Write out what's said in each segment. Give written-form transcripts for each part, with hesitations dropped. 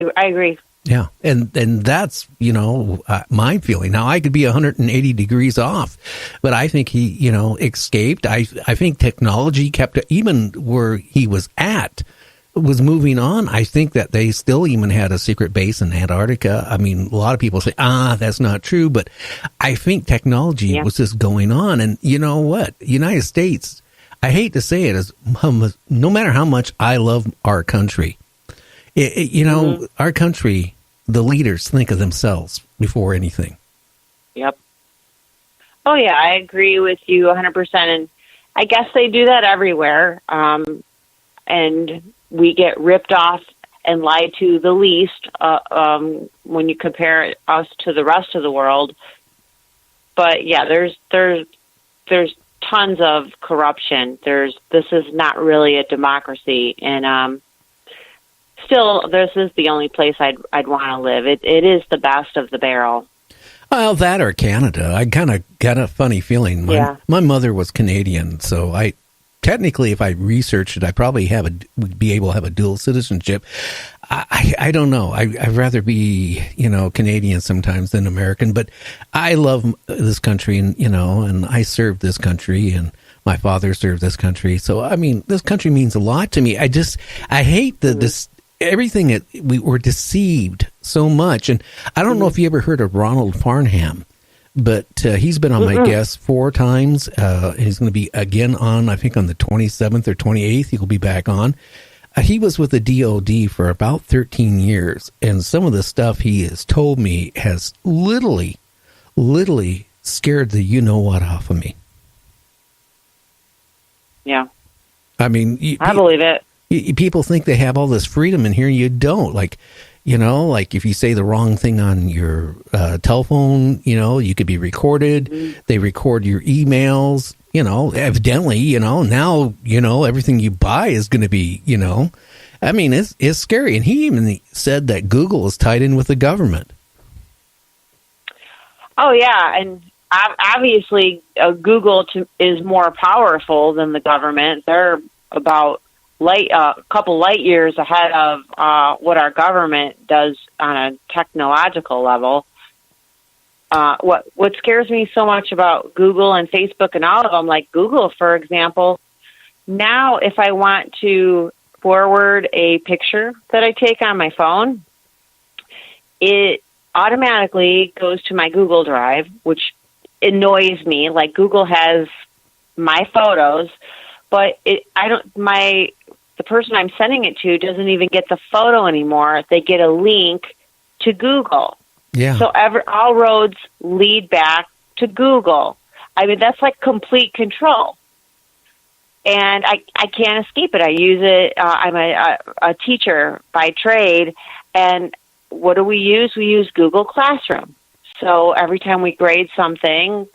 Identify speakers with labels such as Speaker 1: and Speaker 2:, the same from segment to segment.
Speaker 1: I agree.
Speaker 2: Yeah, and that's, my feeling. Now, I could be 180 degrees off, but I think he, escaped. I think technology kept, even where he was was moving on. I think that they still even had a secret base in Antarctica. I mean, a lot of people say, that's not true, but I think technology was just going on. And you know what? United States, I hate to say it, no matter how much I love our country, our country, the leaders think of themselves before anything.
Speaker 1: Yep. Oh, yeah, I agree with you 100%. And I guess they do that everywhere. And we get ripped off and lied to the least when you compare us to the rest of the world. But, yeah, there's tons of corruption. This is not really a democracy. And still, this is the only place I'd want to live. It is the best of the barrel.
Speaker 2: Well, that or Canada. I kind of got a funny feeling. My mother was Canadian, so technically, if I researched it, I probably would be able to have a dual citizenship. I don't know. I'd rather be, Canadian sometimes than American, but I love this country, and I served this country, and my father served this country. So, I mean, this country means a lot to me. I hate this. Everything that we were deceived so much. And I don't know if you ever heard of Ronald Farnham, but he's been on my guest 4 times. He's going to be again on, I think, on the 27th or 28th. He'll be back on. He was with the DOD for about 13 years. And some of the stuff he has told me has literally scared the you-know-what off of me.
Speaker 1: Yeah.
Speaker 2: I mean,
Speaker 1: I believe it.
Speaker 2: People think they have all this freedom in here, and you don't. Like if you say the wrong thing on your telephone, you could be recorded. Mm-hmm. They record your emails, evidently, now, everything you buy is going to be, I mean, it's scary. And he even said that Google is tied in with the government. Oh, yeah. And obviously, Google is more powerful than the government. They're about a couple light years ahead of what our government does on a technological level. What scares me so much about Google and Facebook and all of them, like Google, for example, now if I want to forward a picture that I take on my phone, it automatically goes to my Google Drive, which annoys me. Like Google has my photos, but the person I'm sending it to doesn't even get the photo anymore. They get a link to Google. Yeah. So all roads lead back to Google. I mean, that's like complete control. And I can't escape it. I use it. I'm a teacher by trade. And what do we use? We use Google Classroom. So every time we grade something,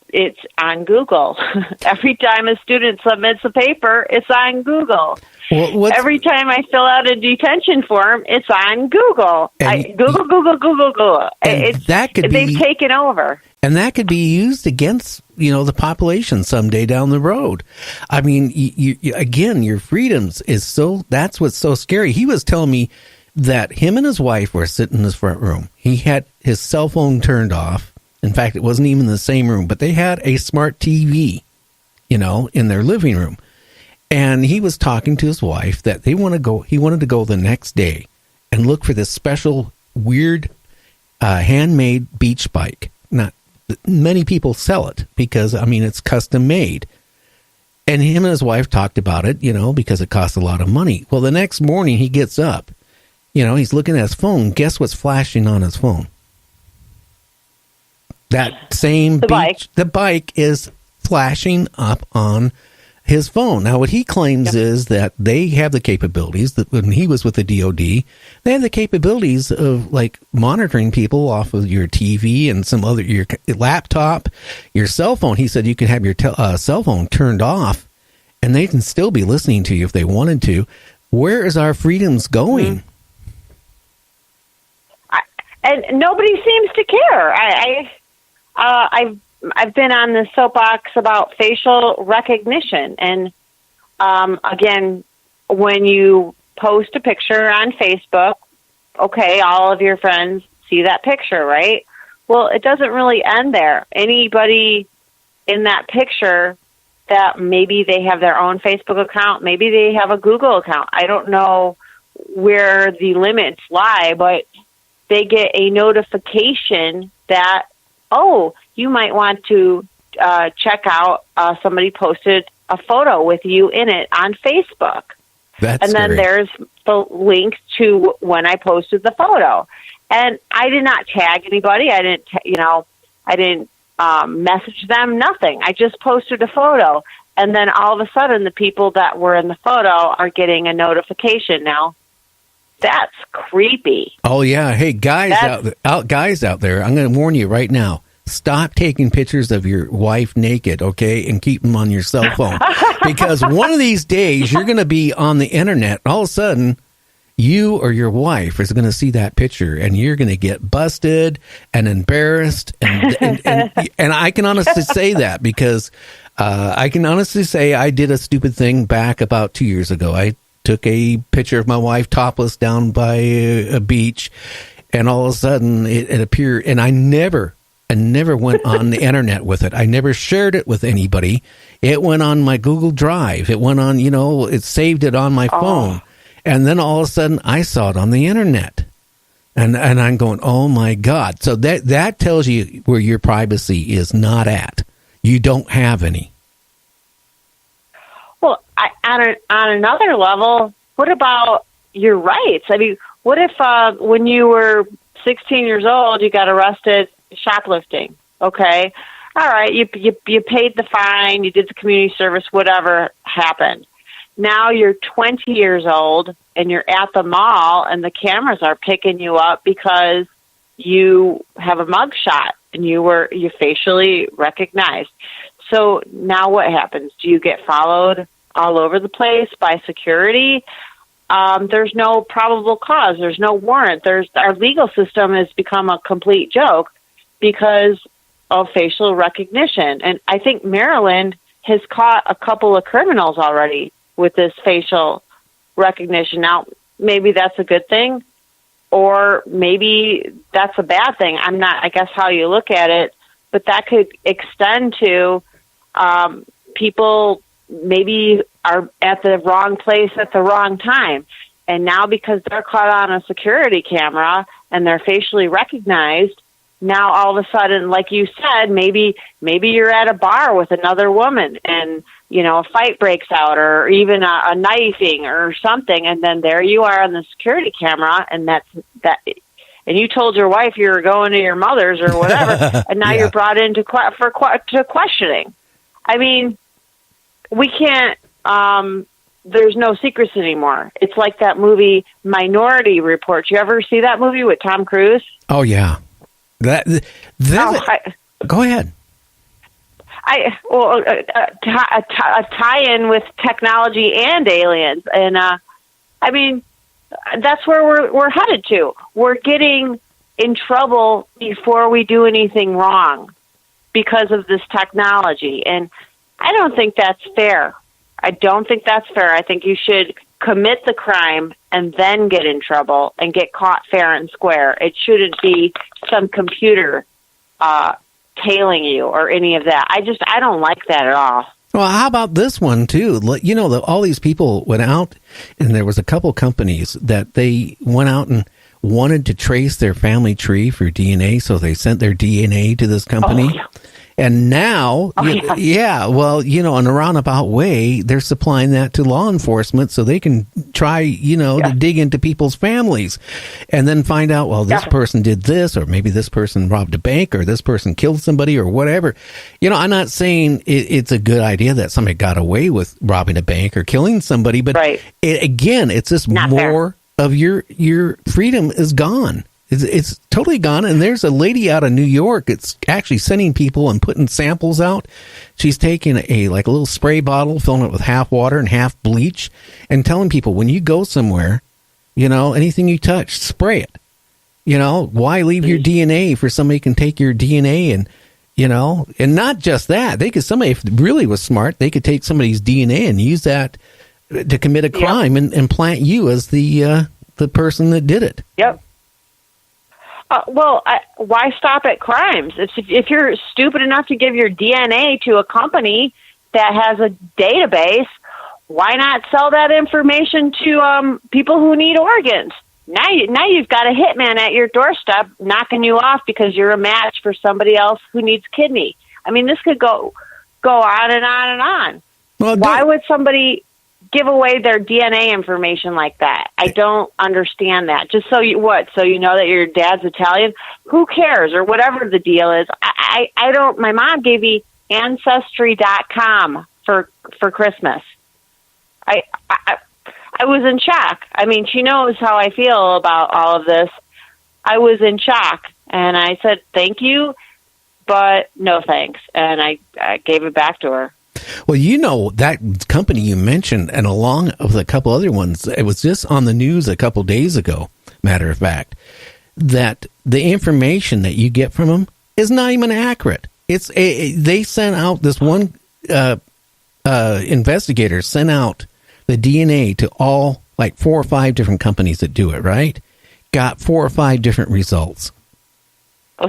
Speaker 2: it's on Google. Every time a student submits a paper, it's on Google. Every time I fill out a detention form, it's on Google. Google. They've taken over. And that could be used against, the population someday down the road. I mean, again, your freedoms that's what's so scary. He was telling me that him and his wife were sitting in his front room. He had his cell phone turned off. In fact, it wasn't even in the same room, but they had a smart TV, in their living room. And he was talking to his wife that he wanted to go the next day and look for this special, weird, handmade beach bike. Not many people sell it because, it's custom made. And him and his wife talked about it, because it costs a lot of money. Well, the next morning he gets up, he's looking at his phone. Guess what's flashing on his phone? That same the bike is flashing up on his phone. Now, what he claims is that they have the capabilities, that when he was with the DOD, they have the capabilities of like monitoring people off of your TV and your laptop, your cell phone. He said you could have your cell phone turned off and they can still be listening to you if they wanted to. Where is our freedoms going?
Speaker 1: Mm-hmm. And nobody seems to care. I've been on the soapbox about facial recognition. And again, when you post a picture on Facebook, okay, all of your friends see that picture, right? Well, it doesn't really end there. Anybody in that picture that maybe they have their own Facebook account, maybe they have a Google account. I don't know where the limits lie, but they get a notification that, oh, you might want to check out somebody posted a photo with you in it on Facebook.
Speaker 3: That's
Speaker 1: and then
Speaker 3: scary.
Speaker 1: There's the link to when I posted the photo. And I did not tag anybody. I didn't message them, nothing. I just posted a photo. And then all of a sudden, the people that were in the photo are getting a notification now. That's creepy.
Speaker 3: Oh, yeah. Hey, guys out there, I'm going to warn you right now. Stop taking pictures of your wife naked, okay, and keep them on your cell phone. Because one of these days, you're going to be on the internet. All of a sudden, you or your wife is going to see that picture, and you're going to get busted and embarrassed. And I can honestly say that because I can honestly say I did a stupid thing back about 2 years ago. I took a picture of my wife topless down by a beach, and all of a sudden it appeared, and I never went on the internet with it. I never shared it with anybody. It went on my Google Drive. It went on, it saved it on my phone. And then all of a sudden I saw it on the internet. And I'm going, oh my God. So that tells you where your privacy is not at. You don't have any.
Speaker 1: Well, on another level, what about your rights? I mean, what if when you were 16 years old, you got arrested shoplifting? Okay, all right, you paid the fine, you did the community service, whatever happened. Now you're 20 years old and you're at the mall and the cameras are picking you up because you have a mugshot and you facially recognized. So now what happens? Do you get followed all over the place by security? There's no probable cause. There's no warrant. Our legal system has become a complete joke because of facial recognition. And I think Maryland has caught a couple of criminals already with this facial recognition. Now, maybe that's a good thing, or maybe that's a bad thing. I guess how you look at it, but that could extend to people maybe are at the wrong place at the wrong time. And now because they're caught on a security camera and they're facially recognized, now all of a sudden, like you said, maybe you're at a bar with another woman and, a fight breaks out or even a knifing or something. And then there you are on the security camera and that. And you told your wife you were going to your mother's or whatever. And now you're brought in to questioning. I mean, we can't, there's no secrets anymore. It's like that movie Minority Report. You ever see that movie with Tom Cruise?
Speaker 3: Oh, yeah. Go ahead.
Speaker 1: A tie-in with technology and aliens. And, I mean, that's where we're headed to. We're getting in trouble before we do anything wrong because of this technology. And I don't think that's fair. I think you should commit the crime and then get in trouble and get caught fair and square. It shouldn't be some computer tailing you or any of that. I don't like that at all.
Speaker 3: Well, how about this one, too? All these people went out, and there was a couple companies that they went out and wanted to trace their family tree for DNA, so they sent their DNA to this company. Oh, yeah. And now, in a roundabout way, they're supplying that to law enforcement so they can try, to dig into people's families and then find out, well, this person did this, or maybe this person robbed a bank, or this person killed somebody, or whatever. I'm not saying it's a good idea that somebody got away with robbing a bank or killing somebody, but it's just not more fair. Of your freedom is gone. It's totally gone. And there's a lady out of New York. It's actually sending people and putting samples out. She's taking a little spray bottle, filling it with half water and half bleach, and telling people when you go somewhere, anything you touch, spray it. Why leave your DNA for somebody can take your DNA and not just that. Somebody if really was smart, they could take somebody's DNA and use that to commit a crime and plant you as the the person that did it.
Speaker 2: Yep. Why stop at crimes? If you're stupid enough to give your DNA to a company that has a database, why not sell that information to people who need organs? Now you've got a hitman at your doorstep knocking you off because you're a match for somebody else who needs kidney. I mean, this could go on and on and on.
Speaker 3: Well,
Speaker 2: why would somebody give away their DNA information like that? I don't understand that. Just so you know that your dad's Italian? Who cares? Or whatever the deal is. I don't. My mom gave me Ancestry.com for Christmas. I was in shock. I mean, she knows how I feel about all of this. I was in shock, and I said, thank you, but no thanks. And I gave it back to her.
Speaker 3: Well, you know, that company you mentioned, and along with a couple other ones, it was just on the news a couple days ago, matter of fact, that the information that you get from them is not even accurate. They sent out this one investigator sent out the DNA to all like 4 or 5 different companies that do it, right? Got 4 or 5 different results.
Speaker 2: Oh,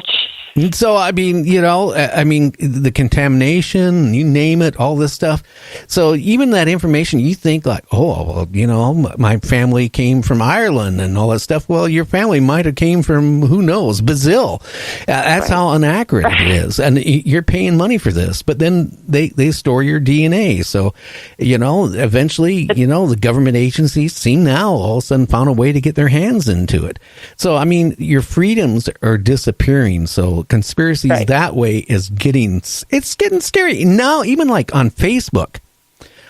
Speaker 3: so, I mean, you know, the contamination, you name it, all this stuff. So even that information, you think like, oh, well, you know, my family came from Ireland and all that stuff. Well, your family might have came from, who knows, Brazil. That's right. How inaccurate it is. And you're paying money for this. But then they store your DNA. So, you know, eventually, you know, the government agencies seem now all of a sudden found a way to get their hands into it. So, I mean, your freedoms are disappearing. So conspiracies right. That way is getting scary now. Even like on Facebook,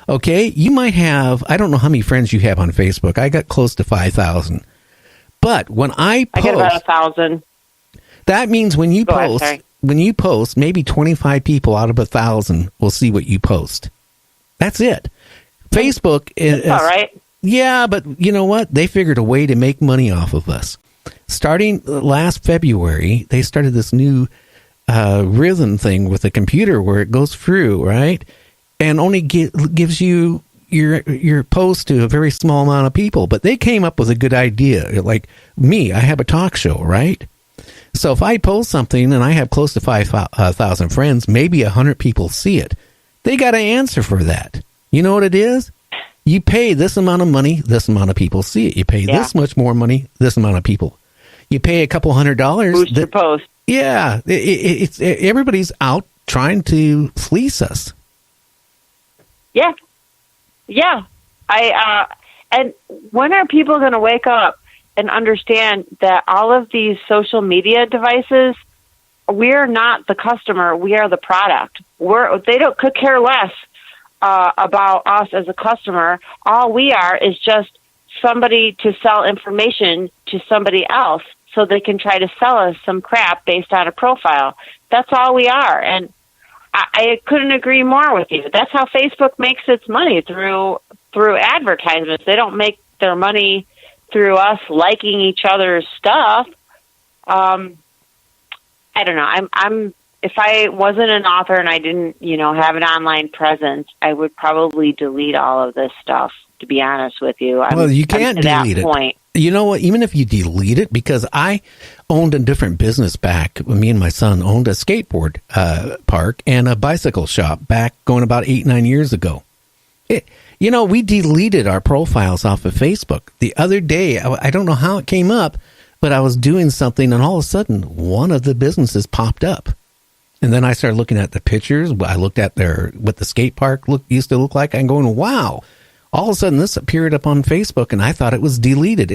Speaker 3: okay, you might have, I don't know how many friends you have on Facebook. I got close to 5,000, but when I
Speaker 2: get about 1,000.
Speaker 3: That means when you post, maybe 25 people out of 1,000 will see what you post. That's it. Facebook is
Speaker 2: all right.
Speaker 3: Yeah, but you know what? They figured a way to make money off of us. Starting last February, they started this new rhythm thing with the computer where it goes through, right? And only gives you your post to a very small amount of people. But they came up with a good idea. Like me, I have a talk show, right? So if I post something and I have close to 5,000 friends, maybe 100 people see it. They got to answer for that. You know what it is? You pay this amount of money, this amount of people see it. You pay this much more money, this amount of people. You pay a couple $100.
Speaker 2: Boost your post.
Speaker 3: Yeah, it's everybody's out trying to fleece us.
Speaker 2: Yeah. And when are people going to wake up and understand that all of these social media devices, we're not the customer, we are the product. Could care less about us as a customer. All we are is just somebody to sell information to somebody else so they can try to sell us some crap based on a profile. That's all we are. And I couldn't agree more with you. That's how Facebook makes its money, through advertisements. They don't make their money through us liking each other's stuff. I don't know. If I wasn't an author and I didn't, have an online presence, I would probably delete all of this stuff, to be honest with you.
Speaker 3: Well, you can't delete it.
Speaker 2: Point.
Speaker 3: You know what? Even if you delete it, because I owned a different business back. Me and my son owned a skateboard park and a bicycle shop back going about 8-9 years ago. We deleted our profiles off of Facebook. The other day, I don't know how it came up, but I was doing something and all of a sudden one of the businesses popped up. And then I started looking at the pictures. I looked at what the skate park used to look like. I'm going, wow. All of a sudden, this appeared up on Facebook, and I thought it was deleted.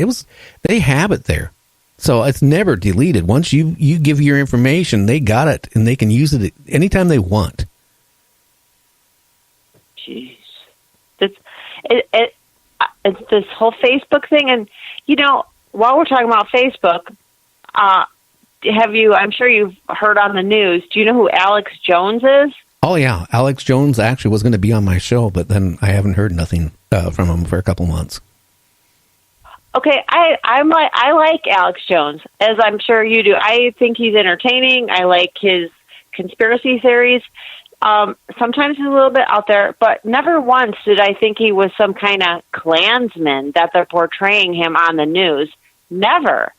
Speaker 3: They have it there. So it's never deleted. Once you give your information, they got it, and they can use it anytime they want.
Speaker 2: Jeez. It's this whole Facebook thing. And, while we're talking about Facebook, I'm sure you've heard on the news, do you know who Alex Jones is?
Speaker 3: Oh, yeah. Alex Jones actually was going to be on my show, but then I haven't heard nothing from him for a couple months.
Speaker 2: Okay, I like Alex Jones, as I'm sure you do. I think he's entertaining. I like his conspiracy theories.
Speaker 1: Sometimes he's a little bit out there, but never once did I think he was some kind of Klansman that they're portraying him on the news. Never.